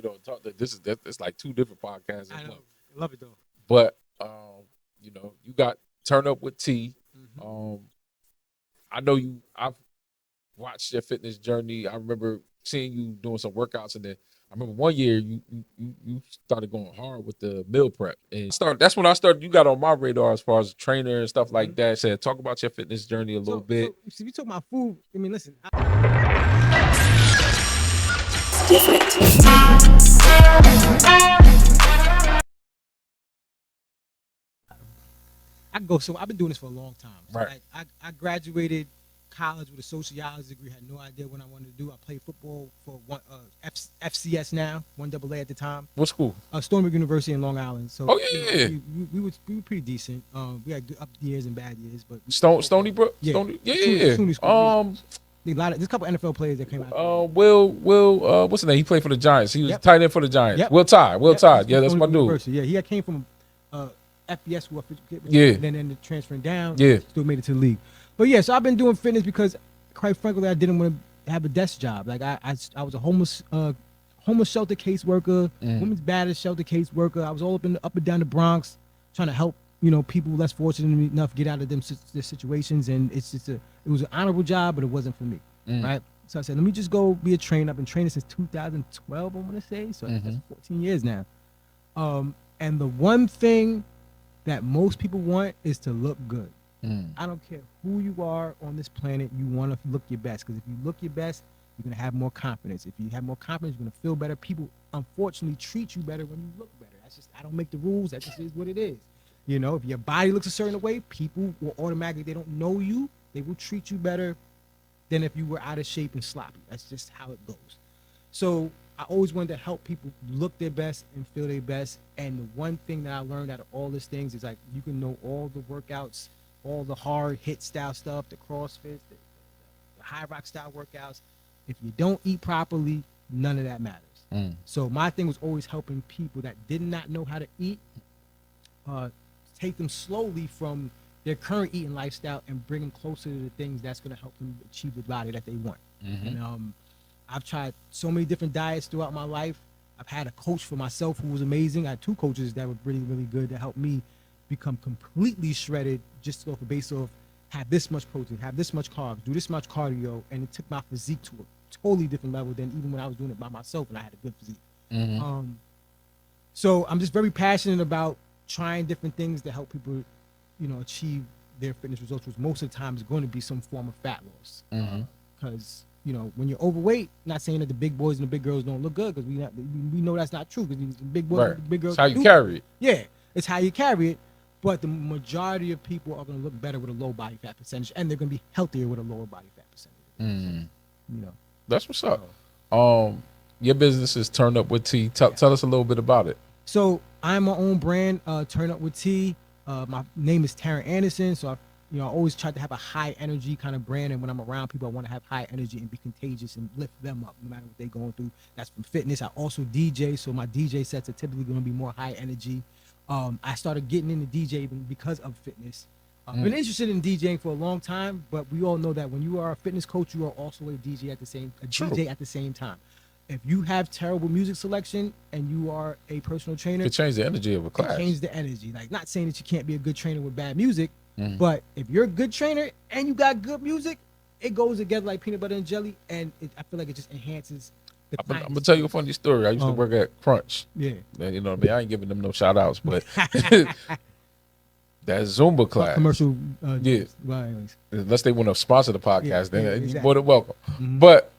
it on. Talk that it's like two different podcasts in I know. one. I love it though. But you know, you got Turn Up with T. I know I've watched your fitness journey. I remember seeing you doing some workouts, and then I remember one year you started going hard with the meal prep, and that's when I started. You got on my radar as far as a trainer and stuff like that. Said talk about your fitness journey a little bit. So we talk about food. I mean, listen. I've been doing this for a long time. So Right. I graduated college with a sociology degree. Had no idea what I wanted to do. I played football for FCS now, 1AA at the time. What school? Stony Brook University in Long Island. So Oh yeah, we were pretty decent. We had good up years and bad years, but Stony Brook. Yeah. Stony, SUNY school, there's a couple NFL players that came out. Will, what's his name? He played for the Giants. He was Yep. tight end for the Giants. Yep. Will Tide. Yeah, that's my dude. University. Yeah, he came from FBS, Yeah. and then transferring down. Yeah. Still made it to the league. But yeah, so I've been doing fitness because, quite frankly, I didn't want to have a desk job. Like I was a homeless shelter caseworker, women's battered shelter caseworker. I was all up and down the Bronx, trying to help people less fortunate enough get out of their situations. And it was an honorable job, but it wasn't for me, right? So I said, let me just go be a trainer. I've been training since 2012, I want to say, so that's 14 years now. And the one thing that most people want is to look good. I don't care who you are on this planet, you want to look your best. Because if you look your best, you're going to have more confidence. If you have more confidence, you're going to feel better. People, unfortunately, treat you better when you look better. I don't make the rules. That just is what it is. If your body looks a certain way, people will automatically, they don't know you, they will treat you better than if you were out of shape and sloppy. That's just how it goes. So I always wanted to help people look their best and feel their best. And the one thing that I learned out of all these things is like you can know all the workouts, all the hard HIIT style stuff, the CrossFit, the high rock style workouts. If you don't eat properly, none of that matters. So my thing was always helping people that did not know how to eat, take them slowly from their current eating lifestyle and bring them closer to the things that's going to help them achieve the body that they want. And I've tried so many different diets throughout my life. I've had a coach for myself who was amazing. I had two coaches that were really, really good to help me become completely shredded just off the base of have this much protein, have this much carbs, do this much cardio, and it took my physique to a totally different level than even when I was doing it by myself and I had a good physique. So I'm just very passionate about trying different things to help people, achieve their fitness results, which most of the time is going to be some form of fat loss. Because when you're overweight, not saying that the big boys and the big girls don't look good, because we know that's not true. Because the big boys, Right. and the big girls, It's how you carry it. Yeah, it's how you carry it. But the majority of people are going to look better with a low body fat percentage, and they're going to be healthier with a lower body fat percentage. That's what's up. Your business is Turn Up with T. Tell us a little bit about it. So I'm my own brand, Turn Up with T. My name is Tarrant Anderson. So I always try to have a high energy kind of brand, and when I'm around people, I want to have high energy and be contagious and lift them up no matter what they're going through. That's from fitness. I also DJ, so my DJ sets are typically going to be more high energy. I started getting into DJing because of fitness. Been interested in DJing for a long time, but we all know that when you are a fitness coach, you are also a DJ at the same time. If you have terrible music selection and you are a personal trainer, It change the energy of a class. change the energy. Like, not saying that you can't be a good trainer with bad music, but if you're a good trainer and you got good music, it goes together like peanut butter and jelly, and I feel like it just enhances the I'm gonna tell you a funny story. I used to work at Crunch. Yeah. You know what I mean? I ain't giving them no shout outs, but that Zumba class. Commercial. Yeah. Well, anyways. Unless they want to sponsor the podcast, then you're exactly. more than welcome. But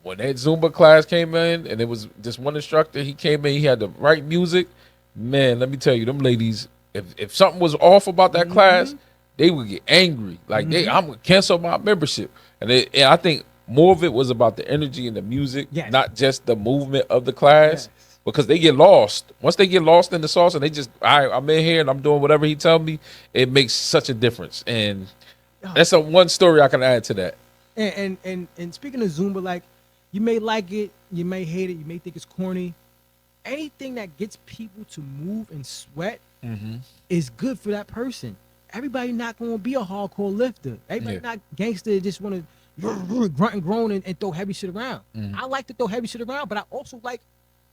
when that Zumba class came in, and it was just one instructor, he came in, he had the right music. Man, let me tell you, them ladies, if something was off about that class, they would get angry. Like, I'm gonna cancel my membership. And I think more of it was about the energy and the music, not just the movement of the class. Because they get lost. Once they get lost in the sauce and they just, I'm in here and I'm doing whatever he tell me, it makes such a difference. And that's one story I can add to that. And speaking of Zumba, like, you may like it, you may hate it, you may think it's corny. Anything that gets people to move and sweat is good for that person. Everybody not going to be a hardcore lifter. Everybody not gangster just want to, grunt and groan and throw heavy shit around. I like to throw heavy shit around, but I also like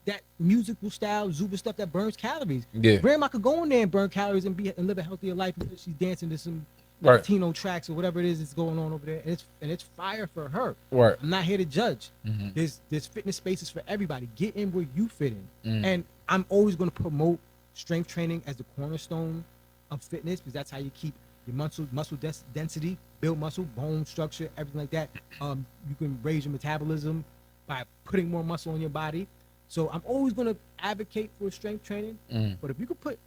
that musical style Zumba stuff that burns calories. Yeah. Grandma could go in there and burn calories and live a healthier life because she's dancing to some Right. Latino tracks or whatever it is that's going on over there, and it's fire for her. Right. I'm not here to judge. There's fitness spaces for everybody. Get in where you fit in, and I'm always going to promote strength training as the cornerstone of fitness because that's how you keep your muscle density, build muscle, bone structure, everything like that. You can raise your metabolism by putting more muscle on your body. So I'm always going to advocate for strength training. But if you could put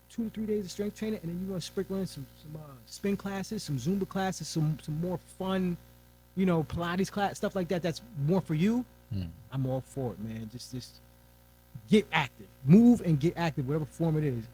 2 to 3 days of strength training and then you want to sprinkle in some spin classes, some Zumba classes, some more fun, Pilates class, stuff like that, that's more for you, I'm all for it, man. Just get active. Move and get active, whatever form it is.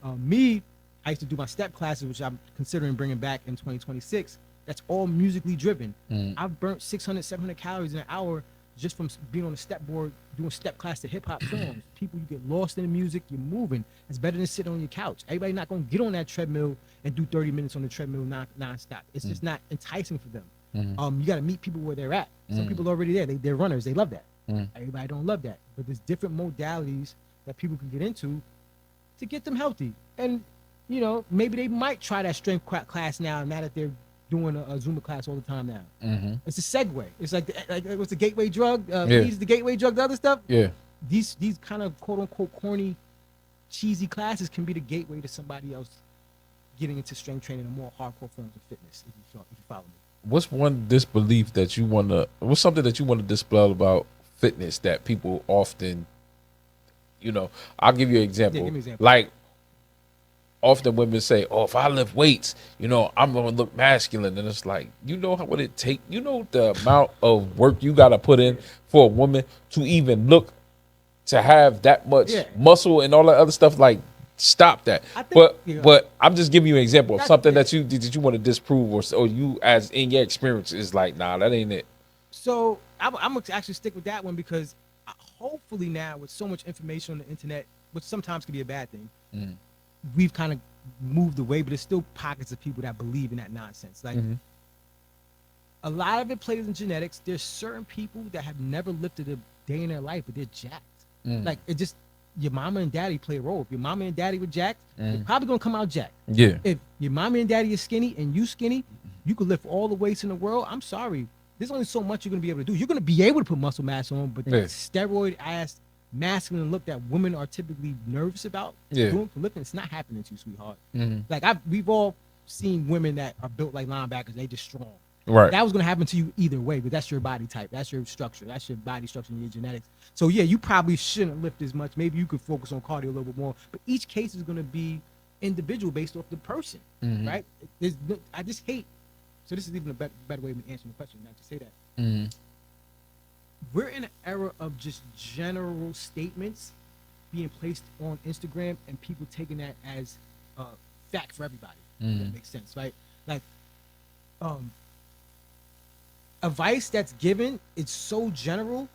I used to do my step classes, which I'm considering bringing back in 2026. That's all musically driven. I've burnt 600, 700 calories in an hour just from being on the step board, doing step class to hip hop songs. People, you get lost in the music, you're moving. It's better than sitting on your couch. Everybody not going to get on that treadmill and do 30 minutes on the treadmill non-stop. It's just not enticing for them. You got to meet people where they're at. Some people are already there. They're runners. They love that. Everybody don't love that. But there's different modalities that people can get into to get them healthy. And, maybe they might try that strength class now that they're doing a Zumba class all the time now. It's a segue. It's like what's the gateway drug? Weed's the gateway drug. The other stuff. Yeah. These kind of quote unquote corny, cheesy classes can be the gateway to somebody else getting into strength training and more hardcore forms of fitness. If you follow me. What's one disbelief that you wanna? What's something that you want to dispel about fitness that people often, I'll give you an example. Yeah, give me an example. Like, often women say, "Oh, if I lift weights, I'm gonna look masculine," and it's like, what it take? The amount of work you gotta put in for a woman to even look to have that much muscle and all that other stuff. Like, stop that. But I'm just giving you an example of something that you want to disprove, or you as in your experience is like, nah, that ain't it. So I'm gonna actually stick with that one because hopefully now with so much information on the internet, which sometimes can be a bad thing. We've kind of moved away, but there's still pockets of people that believe in that nonsense. Like a lot of it plays in genetics. There's certain people that have never lifted a day in their life, but they're jacked. Like it just your mama and daddy play a role. If your mama and daddy were jacked, they're probably gonna come out jacked. Yeah. If your mama and daddy is skinny and you skinny, you could lift all the weights in the world. I'm sorry, there's only so much you're gonna be able to do. You're gonna be able to put muscle mass on, but that steroid ass masculine look that women are typically nervous about doing for lifting, it's not happening to you, sweetheart. Like we've all seen women that are built like linebackers, they just strong. Right. That was gonna happen to you either way, but that's your body type, that's your structure, that's your body structure and your genetics. So yeah, you probably shouldn't lift as much. Maybe you could focus on cardio a little bit more, but each case is gonna be individual based off the person, right? I just hate. So this is even a better way of answering the question, not to say that. We're in an era of just general statements being placed on Instagram and people taking that as fact for everybody. If that makes sense, right? Like, advice that's given, it's so general,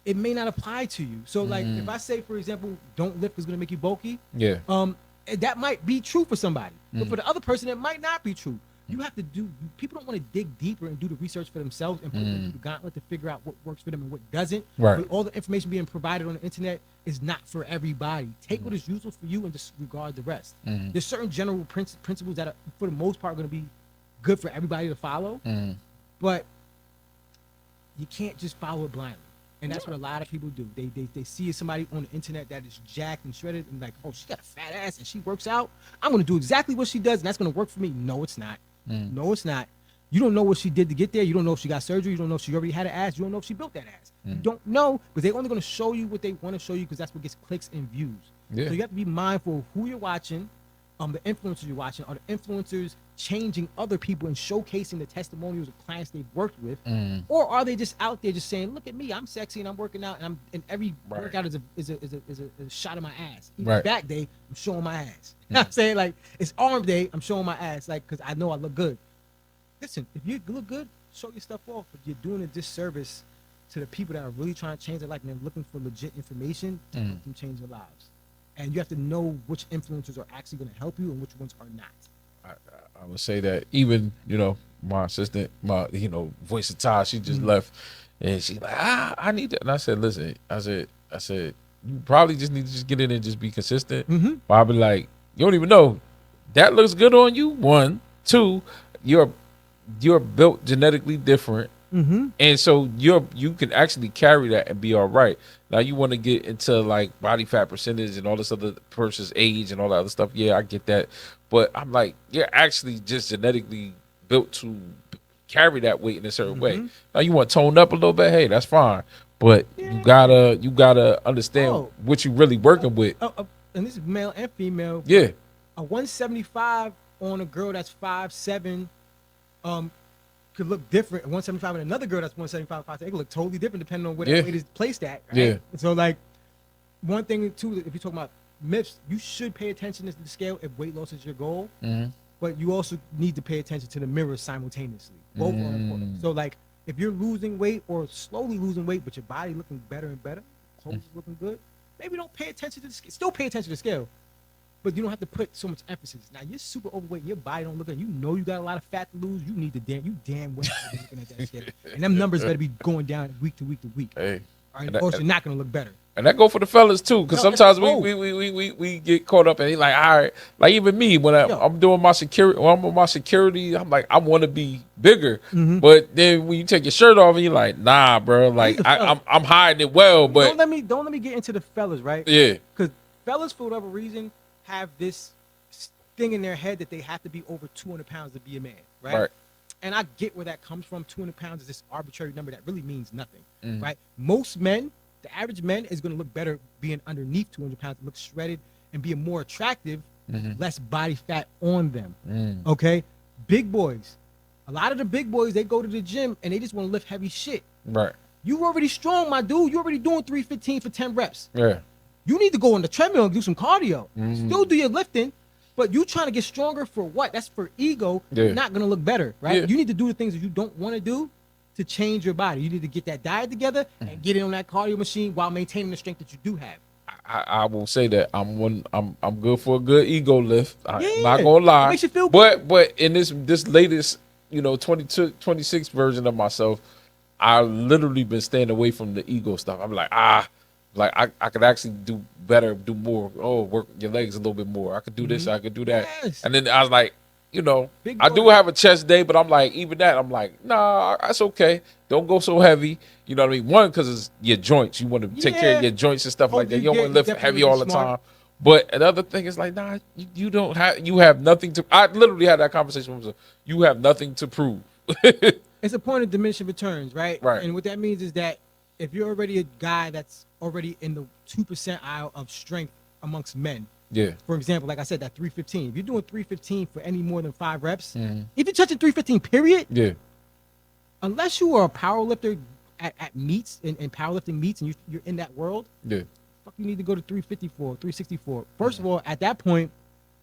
it may not apply to you. So, like, if I say, for example, don't lift is going to make you bulky, that might be true for somebody. But for the other person, it might not be true. You have to people don't want to dig deeper and do the research for themselves and put them through the gauntlet to figure out what works for them and what doesn't. Right. But all the information being provided on the internet is not for everybody. Take what is useful for you and disregard the rest. There's certain general principles that are, for the most part, going to be good for everybody to follow, but you can't just follow it blindly. And that's what a lot of people do. They see somebody on the internet that is jacked and shredded and like, oh, she got a fat ass and she works out. I'm going to do exactly what she does and that's going to work for me. No, it's not. No, it's not. You don't know what she did to get there. You don't know if she got surgery. You don't know if she already had an ass. You don't know if she built that ass. You don't know, but they're only going to show you what they want to show you because that's what gets clicks and views. So you have to be mindful of who you're watching, the influencers you're watching. Are the influencers changing other people and showcasing the testimonials of clients they've worked with, or are they just out there just saying, "Look at me, I'm sexy and I'm working out, and every workout is a shot of my ass." Even back day, I'm showing my ass. You know what I'm saying? Like it's arm day, I'm showing my ass, like because I know I look good. Listen, if you look good, show your stuff off. But you're doing a disservice to the people that are really trying to change their life and they're looking for legit information to help them change their lives. And you have to know which influencers are actually going to help you and which ones are not. I would say that even, my assistant, my voice of Ty, she just left, and she's like, I need that. And I said, listen, I said, you probably just need to just get in and just be consistent. But I'll be like, you don't even know that looks good on you. 1, 2, you're built genetically different. And so you can actually carry that and be all right. Now you want to get into like body fat percentage and all this other person's age and all that other stuff. Yeah, I get that. But I'm like, you're actually just genetically built to carry that weight in a certain way. Now you want to tone up a little bit, hey, that's fine. But you gotta understand what you really working with. And this is male and female. Yeah. A 175 on a girl that's 5'7", could look different. 175 and another girl that's 175, 5'8", it could look totally different depending on where that weight is placed at. Right? Yeah. So like, one thing too, if you're talking about myths, you should pay attention to the scale if weight loss is your goal. But you also need to pay attention to the mirror simultaneously. Both are important. So like, if you're losing weight or slowly losing weight, but your body looking better and better, clothes looking good, maybe don't pay attention to the scale. Still pay attention to the scale, but you don't have to put so much emphasis. Now you're super overweight, your body don't look good. You know you got a lot of fat to lose. You need to damn well be looking at that scale, and them numbers better be going down week to week to week. Hey, or else you're not gonna look better. And that go for the fellas too, because sometimes we get caught up and he like, all right, like even me when I'm doing my security, when I'm on my security, I'm like, I want to be bigger, but then when you take your shirt off and you're like, nah, bro, like I'm hiding it well, but don't let me get into the fellas, right? Yeah, because fellas for whatever reason have this thing in their head that they have to be over 200 pounds to be a man, right? And I get where that comes from. 200 pounds is this arbitrary number that really means nothing, right? Most men. The average man is going to look better being underneath 200 pounds, look shredded, and being more attractive, less body fat on them. Okay? Big boys. A lot of the big boys, they go to the gym and they just want to lift heavy shit. Right. You already strong, my dude. You already doing 315 for 10 reps. Yeah. You need to go on the treadmill and do some cardio. Still do your lifting, but you trying to get stronger for what? That's for ego. Yeah. You're not going to look better, right? Yeah. You need to do the things that you don't want to do to change your body. You need to get that diet together and get it on that cardio machine while maintaining the strength that you do have. I will say that I'm good for a good ego lift. I'm not gonna lie. It makes you feel good. But in this latest 26 version of myself, I literally been staying away from the ego stuff. I'm like I could actually do better, do more. Work your legs a little bit more. I could do this, I could do that. Yes. And then I was like, I do have a chest day, but I'm like, even that, I'm like, nah, that's okay. Don't go so heavy. You know what I mean? One, because it's your joints. You want to take care of your joints and stuff like that. You don't want to lift heavy all the time. But another thing is like, nah, you have nothing to. I literally had that conversation with myself. You have nothing to prove. It's a point of diminishing returns, right? Right. And what that means is that if you're already a guy that's already in the 2% aisle of strength amongst men. Yeah. For example, like I said, that 315. If you're doing 315 for any more than 5 reps, if you're touching 315, period, unless you are a power lifter at meets and powerlifting meets and you're in that world, fuck, you need to go to 354, 364. First of all, at that point,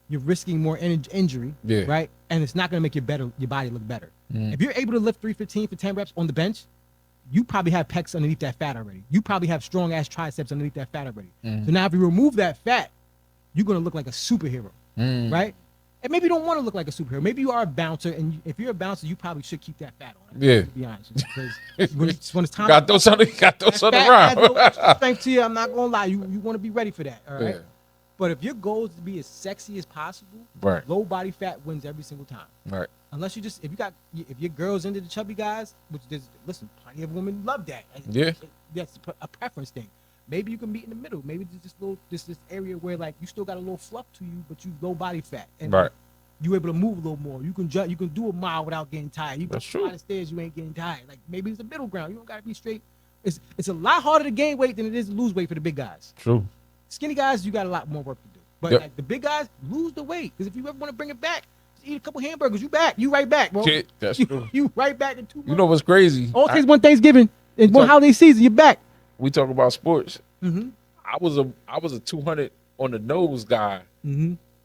you're risking more injury, right? And it's not going to make your body look better. If you're able to lift 315 for 10 reps on the bench, you probably have pecs underneath that fat already. You probably have strong ass triceps underneath that fat already. So now if you remove that fat, you're going to look like a superhero, right? And maybe you don't want to look like a superhero. Maybe you are a bouncer, and if you're a bouncer, you probably should keep that fat on. Yeah. To be honest with you, because when it's time, got those on around. Strength to you, I'm not going to lie. You want to be ready for that, all right? Yeah. But if your goal is to be as sexy as possible, right, low body fat wins every single time. Right. Unless you just, if your girl's into the chubby guys, which listen, plenty of women love that. Yeah. That's a preference thing. Maybe you can meet in the middle. Maybe there's this area where like you still got a little fluff to you, but you low body fat, and you able to move a little more. You can do a mile without getting tired. You can climb the stairs, you ain't getting tired. Like maybe it's a middle ground. You don't gotta be straight. It's a lot harder to gain weight than it is to lose weight for the big guys. True. Skinny guys, you got a lot more work to do. But like the big guys, lose the weight, because if you ever want to bring it back, just eat a couple hamburgers. You right back, bro. Yeah, that's true. You right back in 2 months. You know what's crazy? All things one Thanksgiving and one holiday season, you're back. We talk about sports. I was a 200 on the nose guy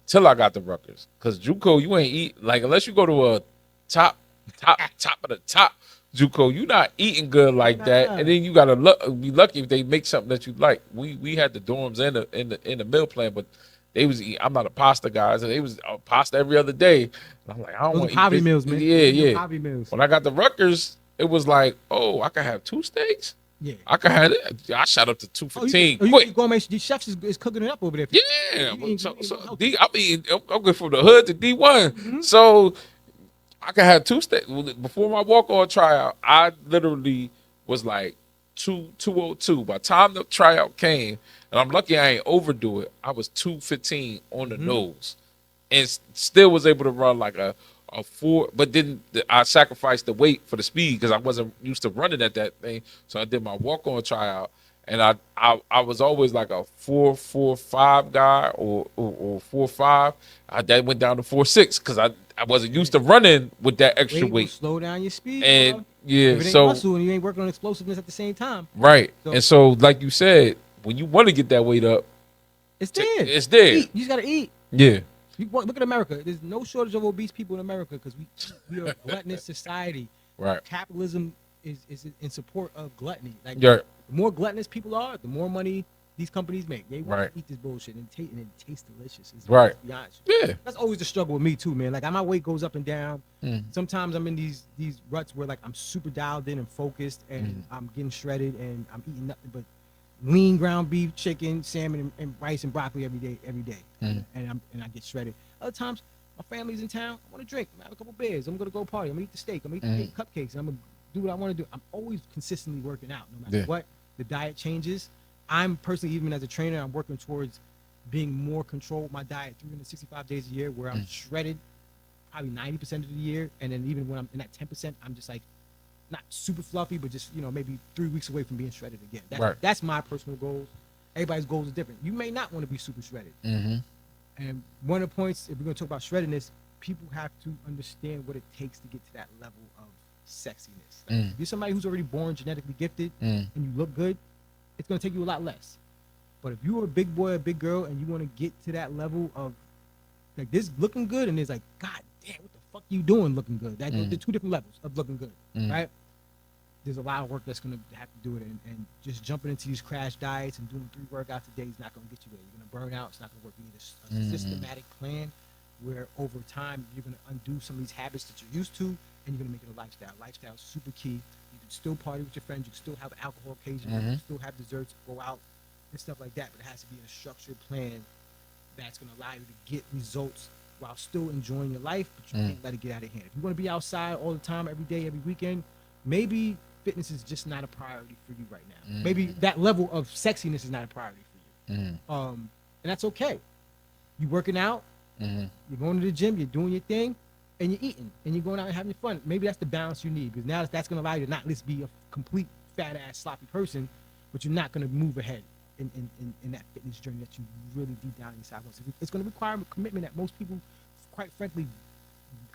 till I got the Rutgers. Cause JUCO, you ain't eat like unless you go to a top of the top JUCO, you not eating good like that. And then you gotta be lucky if they make something that you like. We had the dorms and the meal plan, but they was eating. I'm not a pasta guy, so they was pasta every other day. And I'm like, I don't Those want are to eat poverty this. meals, man. Yeah, Those are yeah. poverty meals. When I got to Rutgers, it was like, oh, I could have 2 steaks. Yeah. I could have it. I shot up to 215 you quick. gourmet chefs is cooking it up over there. Yeah, You so, eat so healthy. D, I mean, I'm going from the hood to D1. So I could have 2 steaks. Before my walk-on tryout, I literally was like 202. By the time the tryout came, and I'm lucky I ain't overdo it, I was 215 on the nose, and still was able to run like a 4. But then I sacrificed the weight for the speed because I wasn't used to running at that thing. So I did my walk-on tryout, and I was always like a 4.45 guy or 4.5. That went down to 4.6 because I wasn't used to running with that extra Weight will weight. slow down your speed. And bro. yeah, If it ain't so muscle and you ain't working on explosiveness at the same time, right. So- And so, like you said, when you want to get that weight up, it's there. it's there. Eat. You just gotta eat. Yeah, Look at America. There's no shortage of obese people in America because we are a gluttonous society. right. Capitalism is in support of gluttony. Like Yeah, the more gluttonous people are, the more money these companies make. They want Right. to eat this bullshit and it tastes delicious. Right. To be honest with you. yeah, That's always the struggle with me too, man. Like my weight goes up and down. Mm. Sometimes I'm in these ruts where like I'm super dialed in and focused, and I'm getting shredded, and I'm eating nothing but lean ground beef, chicken, salmon, and rice and broccoli every day, and I get shredded. Other times, my family's in town. I want to drink. I'm gonna have a couple beers. I'm gonna go party. I'm gonna eat the steak. I'm gonna eat the cupcakes. And I'm gonna do what I want to do. I'm always consistently working out, no matter Yeah. what. The diet changes. I'm personally, even as a trainer, I'm working towards being more controlled with my diet 365 days a year, where I'm shredded probably 90% of the year, and then even when I'm in that 10%, I'm just like not super fluffy, but just maybe 3 weeks away from being shredded again. Right. That's my personal goals. Everybody's goals are different. You may not want to be super shredded. Mm-hmm. And one of the points, if we're going to talk about shreddedness, people have to understand what it takes to get to that level of sexiness. Like, if you're somebody who's already born genetically gifted and you look good, it's going to take you a lot less. But if you're a big boy or big girl and you want to get to that level of like this looking good, and it's like, God damn, what the fuck you doing looking good? There's 2 different levels of looking good, right? There's a lot of work that's going to have to do it, and just jumping into these crash diets and doing 3 workouts a day is not going to get you there. You're going to burn out. It's not going to work. You need a systematic plan where over time you're going to undo some of these habits that you're used to, and you're going to make it a lifestyle. Lifestyle is super key. You can still party with your friends. You can still have alcohol occasions. You can still have desserts, go out, and stuff like that. But it has to be in a structured plan that's going to allow you to get results while still enjoying your life, but you can't let it get out of hand. If you want to be outside all the time, every day, every weekend, maybe fitness is just not a priority for you right now. Maybe that level of sexiness is not a priority for you. And that's okay. You're working out, you're going to the gym, you're doing your thing, and you're eating, and you're going out and having fun. Maybe that's the balance you need, because now that's going to allow you to not just be a complete fat-ass, sloppy person, but you're not going to move ahead in that fitness journey that you really deep down inside want. It's going to require a commitment that most people, quite frankly,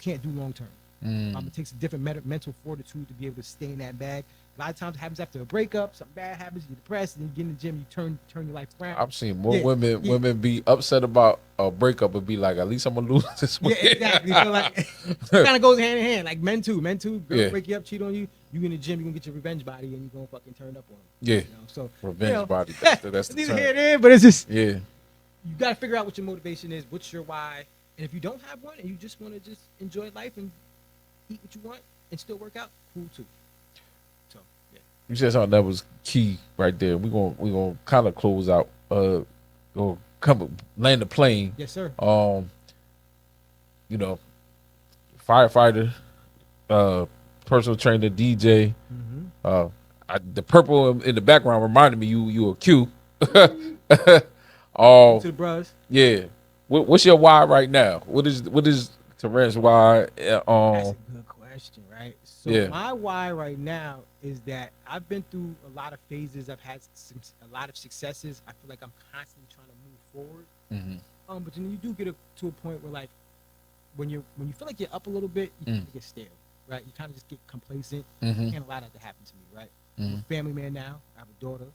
can't do long term. It takes a different mental fortitude to be able to stay in that bag. A lot of times it happens after a breakup, something bad happens, you're depressed, and then you get in the gym, you turn your life around. I've seen more women be upset about a breakup and be like, at least I'm gonna lose this week. Yeah, exactly. So like, it kind of goes hand in hand. Like men too. Girls break you up, cheat on you. You in the gym, you gonna get your revenge body, and you gonna fucking turn up on them. Yeah. So Revenge body. That's the neither term. here nor there, but it's just Yeah. you gotta figure out what your motivation is, what's your why, and if you don't have one and you just want to just enjoy life and eat what you want and still work out, cool too. So yeah. You said something that was key right there. We're gonna kind of close out. Or land the plane. Yes, sir. Firefighter, personal trainer, DJ. The purple in the background reminded me you a Q. To the bros. Yeah. What's your why right now? What is Tarrant's why? That's a good question, right? So Yeah. my why right now is that I've been through a lot of phases. I've had a lot of successes. I feel like I'm constantly trying to move forward. But then you do get to a point where, like, when you feel like you're up a little bit, you kind of get stale, right? You kind of just get complacent. I can't allow that to happen to me, right? I'm a family man now. I have a daughter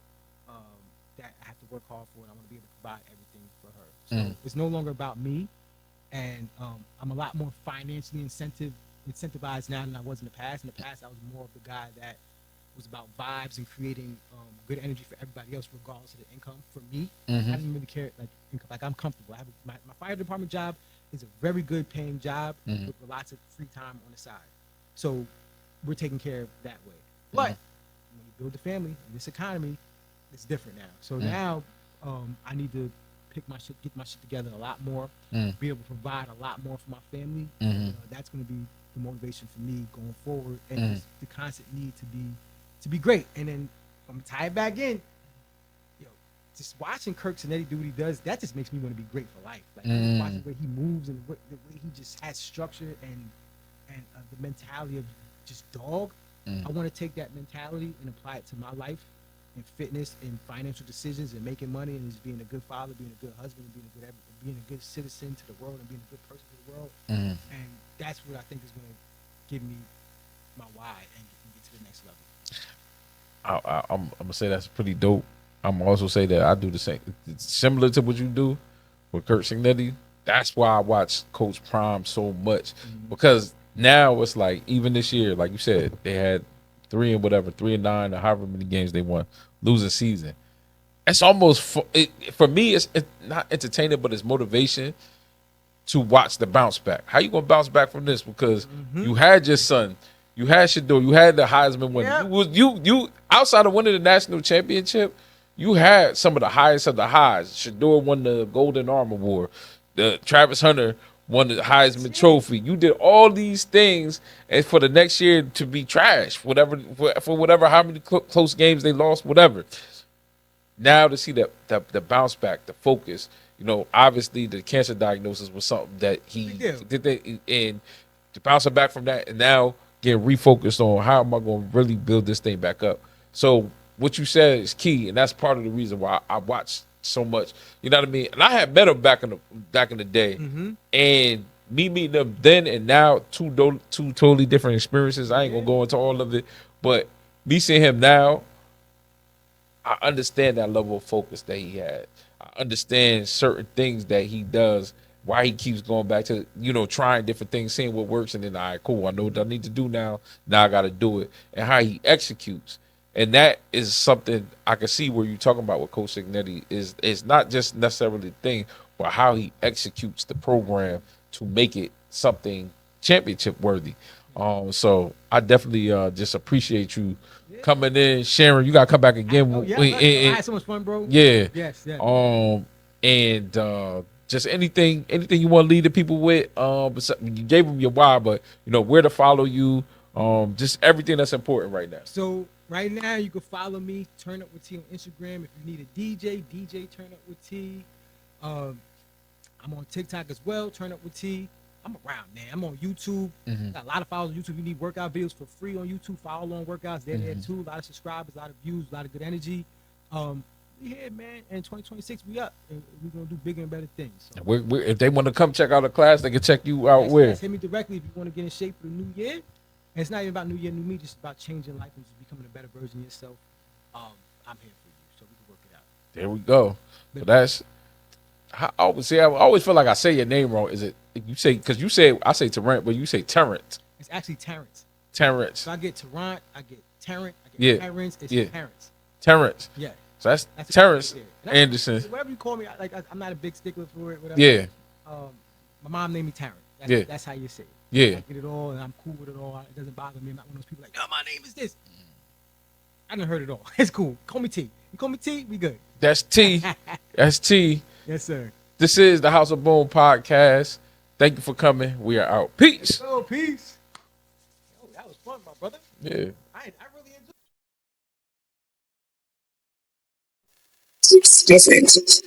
that I have to work hard for, and I want to be able to provide everything for her. So it's no longer about me, and I'm a lot more financially incentivized now than I was in the past. In the past, I was more of the guy that was about vibes and creating good energy for everybody else, regardless of the income. For me, Mm-hmm. I didn't really care like income. Like I'm comfortable. I have my fire department job is a very good paying job Mm-hmm. with lots of free time on the side. So we're taking care of that way. But when you build a family in this economy, it's different now. So now I need to get my shit together a lot more, be able to provide a lot more for my family. That's going to be the motivation for me going forward, and just the constant need to be great. And then I'm gonna tie it back in. Yo, just watching Kirk Cinetti do what he does, that just makes me want to be great for life. Like watching the way he moves and the way he just has structure and the mentality of just dog. I want to take that mentality and apply it to my life and fitness and financial decisions and making money and just being a good father, being a good husband, being a good citizen to the world and being a good person to the world. And that's what I think is going to give me my why and get to the next level. I'm gonna say that's pretty dope. I'm also say that I do the same, it's similar to what you do with Kurt Signetti. That's why I watch Coach Prime so much, because now it's like, even this year, like you said, they had 3-9, or however many games they won, losing season. It's almost for me. It's not entertaining, but it's motivation to watch the bounce back. How you gonna bounce back from this? Because you had your son, you had Shador, you had the Heisman winner. You outside of winning the national championship, you had some of the highest of the highs. Shador won the Golden Arm Award. The Travis Hunter won the Heisman Trophy. You did all these things, and for the next year to be trash, whatever for whatever how many close games they lost, whatever. Now to see the bounce back, the focus, obviously the cancer diagnosis was something that he did, and to bounce back from that, and now get refocused on how am I going to really build this thing back up. So what you said is key, and that's part of the reason why I watched so much. You know what I mean? And I had met him back in the day, and me meeting him then and now, two totally different experiences. I ain't gonna go into all of it, but me seeing him now, I understand that level of focus that he had. I understand certain things that he does, why he keeps going back to, trying different things, seeing what works, and then, all right, cool, I know what I need to do now. Now I got to do it. And how he executes. And that is something I can see where you're talking about with Coach Signetti is not just necessarily the thing, but how he executes the program to make it something championship worthy. So I definitely just appreciate you coming in, sharing. You gotta come back again. I had so much fun, bro. Yeah. Yes. And just anything you want to lead the people with. You gave them your why, but where to follow you. Just everything that's important right now. So right now you can follow me, Turn Up with T on Instagram. If you need a DJ Turn Up with T. I'm on TikTok as well, Turn Up with T. I'm around, man. I'm on YouTube. Got a lot of followers on YouTube. You need workout videos for free on YouTube. Follow along workouts. They're there too. A lot of subscribers, a lot of views, a lot of good energy. We here, man. And 2026, we up. And we're gonna do bigger and better things. So. If they want to come check out a class, they can check you out where? Hit me directly if you want to get in shape for the new year. And it's not even about new year, new me. Just about changing life and just becoming a better version of yourself. I'm here for you, so we can work it out. There we go. So that's. I always feel like I say your name wrong. Is it you say, because you say I say Tarrant, but you say Tarrant. It's actually Terrence. Terrence. So I get Tarrant, I get Tarrant, I get Terrence. It's Terrence. Terrence. Yeah. So that's Terrance Anderson. Whatever you call me, I'm not a big stickler for it. Whatever. Yeah. My mom named me Tarrant. That's how you say it. Yeah. I get it all, and I'm cool with it all. It doesn't bother me. I'm not one of those people like, my name is this. I done heard it all. It's cool. Call me T. You call me T, we good. That's T. That's T. Yes, sir. This is the House of Boom podcast. Thank you for coming. We are out. Peace. Oh, peace. Yo, that was fun, my brother. Yeah. I really enjoyed it. Different.